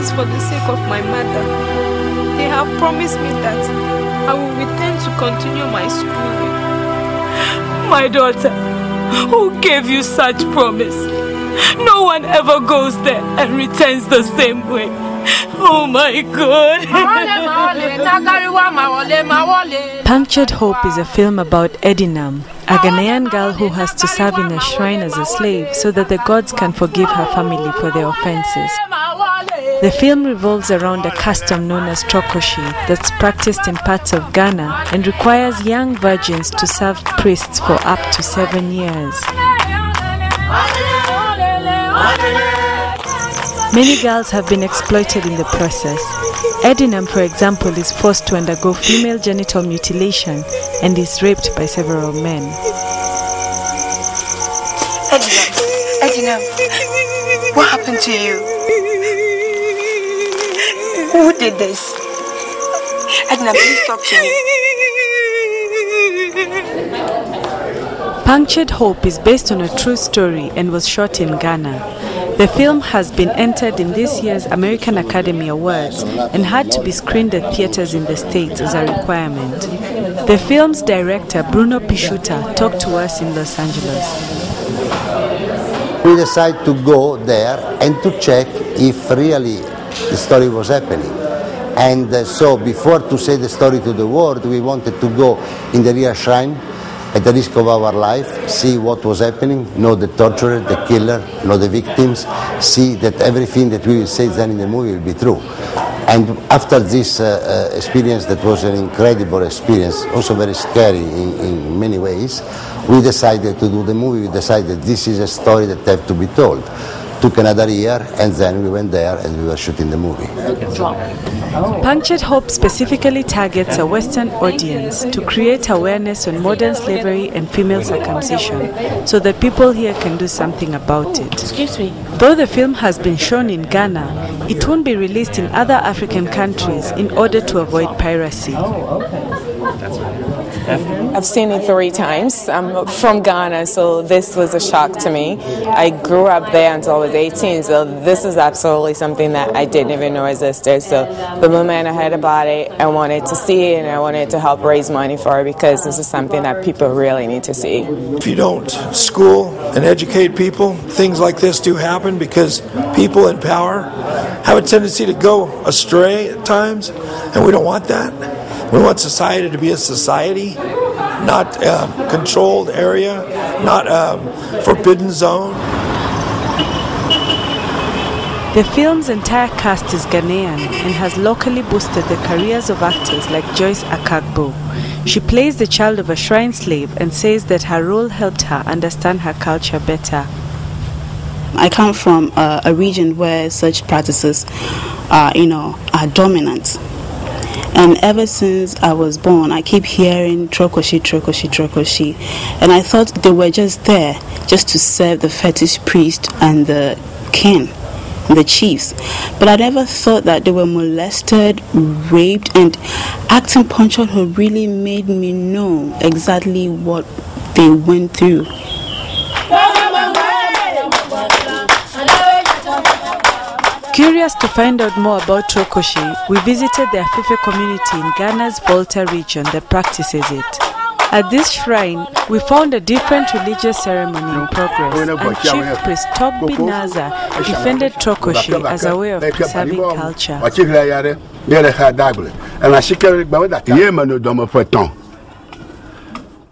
thanks for the sake of my mother. They have promised me that I will return to continue my schooling. My daughter, who gave you such promise? No one ever goes there and returns the same way. Oh my God. Punctured Hope is a film about Edinam, a Ghanaian girl who has to serve in a shrine as a slave so that the gods can forgive her family for their offenses. The film revolves around a custom known as Trokosi that's practiced in parts of Ghana and requires young virgins to serve priests for up to 7 years. Many girls have been exploited in the process. Edinam, for example, is forced to undergo female genital mutilation and is raped by several men. Edinam, what happened to you? Who did this? Edinam, please talk to me. Punctured Hope is based on a true story and was shot in Ghana. The film has been entered in this year's American Academy Awards and had to be screened at theaters in the States as a requirement. The film's director, Bruno Pischiutta, talked to us in Los Angeles. We decided to go there and to check if really the story was happening. And so before to say the story to the world, we wanted to go in the real shrine at the risk of our life, see what was happening, know the torturer, the killer, know the victims, see that everything that we will say then in the movie will be true. And after this experience, that was an incredible experience, also very scary in many ways, we decided to do the movie. We decided this is a story that had to be told. Took another year, and then we went there and we were shooting the movie. Punctured Hope specifically targets a Western audience to create awareness on modern slavery and female circumcision so that people here can do something about it. Excuse me. Though the film has been shown in Ghana, it won't be released in other African countries in order to avoid piracy. I've seen it 3 times. I'm from Ghana, so this was a shock to me. I grew up there until I was 18, so this is absolutely something that I didn't even know existed. So the moment I heard about it, I wanted to see it and I wanted to help raise money for it because this is something that people really need to see. If you don't school and educate people, things like this do happen because people in power have a tendency to go astray at times, and we don't want that. We want society to be a society, not a controlled area, not a forbidden zone. The film's entire cast is Ghanaian and has locally boosted the careers of actors like Joyce Akagbo. She plays the child of a shrine slave and says that her role helped her understand her culture better. I come from a region where such practices are dominant. And ever since I was born, I keep hearing Trokosi, Trokosi, Trokosi. And I thought they were just there, just to serve the fetish priest and the king, the chiefs. But I never thought that they were molested, raped, and acting Punctured Hope really made me know exactly what they went through. Curious to find out more about Trokosi, we visited the Afife community in Ghana's Volta region that practices it. At this shrine, we found a different religious ceremony in progress, and Chief Priest Togbi Naza defended Trokosi as a way of preserving culture.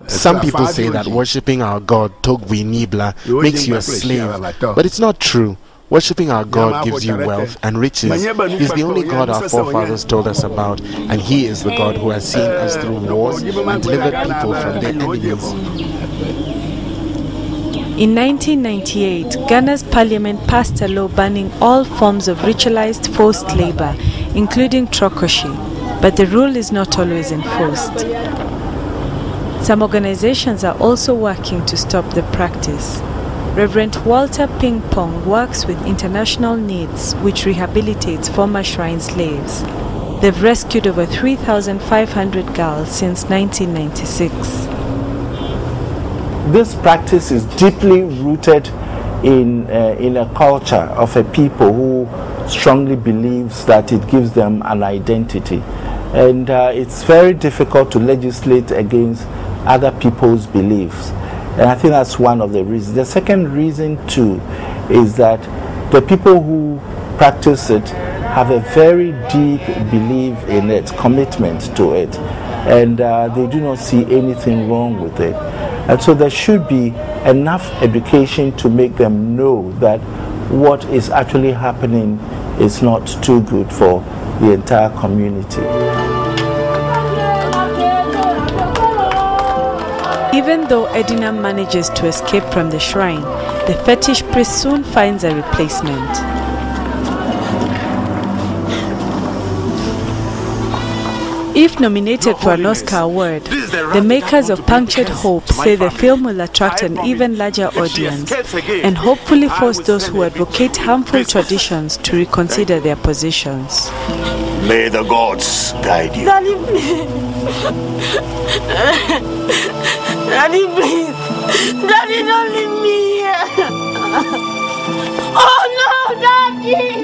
Some people say that worshipping our God, Togbi Nibla, makes you a slave, but it's not true. Worshipping our God gives you wealth and riches. He's the only God our forefathers told us about, and He is the God who has seen us through wars and delivered people from their enemies. In 1998, Ghana's parliament passed a law banning all forms of ritualized forced labor, including Trokosi, but the rule is not always enforced. Some organizations are also working to stop the practice. Reverend Walter Ping Pong works with International Needs, which rehabilitates former shrine slaves. They've rescued over 3,500 girls since 1996. This practice is deeply rooted in a culture of a people who strongly believes that it gives them an identity. And it's very difficult to legislate against other people's beliefs. And I think that's one of the reasons. The second reason too is that the people who practice it have a very deep belief in it, commitment to it, and they do not see anything wrong with it. And so there should be enough education to make them know that what is actually happening is not too good for the entire community. Even though Edina manages to escape from the shrine, the fetish priest soon finds a replacement. If nominated for an Oscar award, the makers of Punctured Hope say the film will attract an even larger audience and hopefully force those who advocate harmful traditions to reconsider their positions. May the gods guide you. Daddy, please. Daddy, please. Daddy, don't leave me here. Oh no, Daddy!